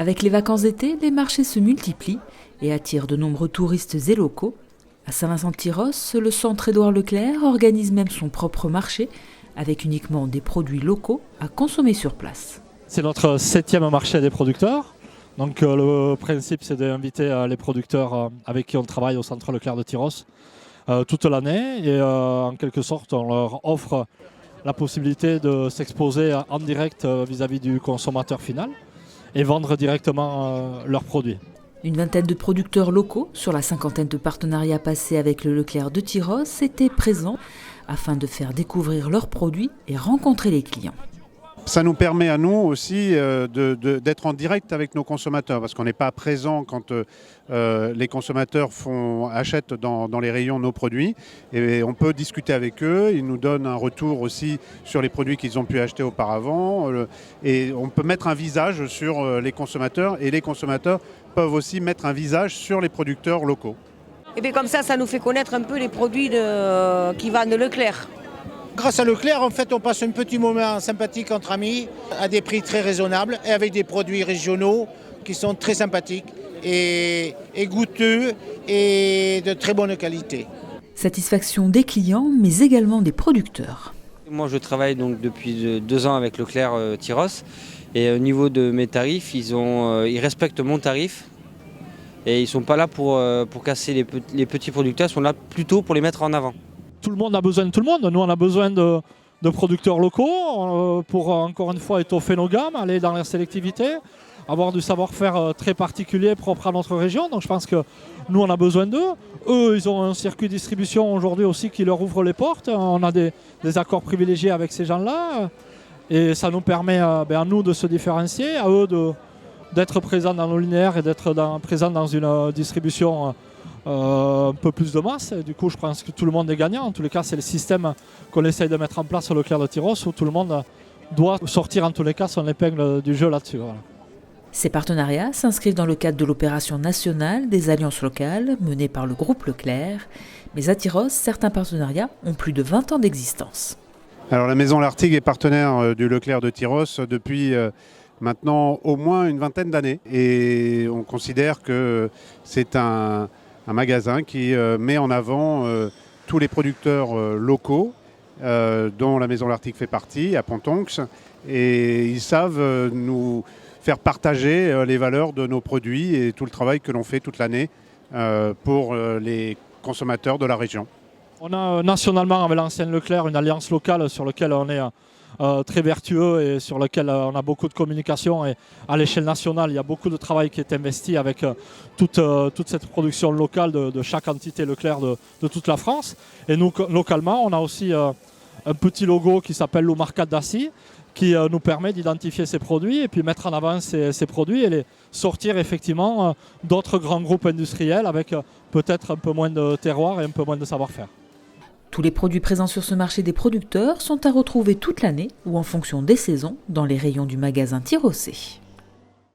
Avec les vacances d'été, les marchés se multiplient et attirent de nombreux touristes et locaux. À Saint-Vincent-de-Tyrosse, le centre Édouard Leclerc organise même son propre marché avec uniquement des produits locaux à consommer sur place. C'est notre 7e marché des producteurs. Donc le principe, c'est d'inviter les producteurs avec qui on travaille au centre Leclerc de Tyrosse toute l'année. Et en quelque sorte, on leur offre la possibilité de s'exposer en direct vis-à-vis du consommateur final et vendre directement leurs produits. Une vingtaine de producteurs locaux sur la cinquantaine de partenariats passés avec le Leclerc de Tyrosse étaient présents afin de faire découvrir leurs produits et rencontrer les clients. Ça nous permet à nous aussi d'être en direct avec nos consommateurs parce qu'on n'est pas présent quand les consommateurs achètent dans les rayons nos produits. Et on peut discuter avec eux, ils nous donnent un retour aussi sur les produits qu'ils ont pu acheter auparavant. Et on peut mettre un visage sur les consommateurs et les consommateurs peuvent aussi mettre un visage sur les producteurs locaux. Et bien comme ça nous fait connaître un peu les produits qui vendent Leclerc. Grâce à Leclerc, en fait, on passe un petit moment sympathique entre amis, à des prix très raisonnables et avec des produits régionaux qui sont très sympathiques et goûteux et de très bonne qualité. Satisfaction des clients, mais également des producteurs. Moi, je travaille donc depuis 2 ans avec Leclerc Tyrosse et au niveau de mes tarifs, ils respectent mon tarif et ils ne sont pas là pour casser les petits producteurs, ils sont là plutôt pour les mettre en avant. Tout le monde a besoin de tout le monde. Nous, on a besoin de producteurs locaux pour, encore une fois, étoffer nos gammes, aller dans la sélectivité, avoir du savoir-faire très particulier propre à notre région. Donc je pense que nous, on a besoin d'eux. Eux, ils ont un circuit de distribution aujourd'hui aussi qui leur ouvre les portes. On a des accords privilégiés avec ces gens-là. Et ça nous permet à nous de se différencier, à eux d'être présents dans nos linéaires et d'être présents dans une distribution un peu plus de masse. Et du coup, je pense que tout le monde est gagnant. En tous les cas, c'est le système qu'on essaye de mettre en place au Leclerc de Tyrosse où tout le monde doit sortir en tous les cas son épingle du jeu là-dessus. Voilà. Ces partenariats s'inscrivent dans le cadre de l'opération nationale des alliances locales menée par le groupe Leclerc. Mais à Tyrosse, certains partenariats ont plus de 20 ans d'existence. Alors la Maison L'Artigue est partenaire du Leclerc de Tyrosse depuis maintenant au moins une vingtaine d'années. Et on considère que c'est un magasin qui met en avant tous les producteurs locaux dont la Maison L'Artigue fait partie, à Pontonx. Et ils savent nous faire partager les valeurs de nos produits et tout le travail que l'on fait toute l'année pour les consommateurs de la région. On a nationalement avec l'ancienne Leclerc une alliance locale sur laquelle on est très vertueux et sur lequel on a beaucoup de communication. Et à l'échelle nationale, il y a beaucoup de travail qui est investi avec toute cette production locale de chaque entité Leclerc de toute la France. Et nous, localement, on a aussi un petit logo qui s'appelle l'Oumarcat d'Assis qui nous permet d'identifier ces produits et puis mettre en avant ces produits et les sortir effectivement d'autres grands groupes industriels avec peut-être un peu moins de terroir et un peu moins de savoir-faire. Tous les produits présents sur ce marché des producteurs sont à retrouver toute l'année ou en fonction des saisons dans les rayons du magasin tyrossais.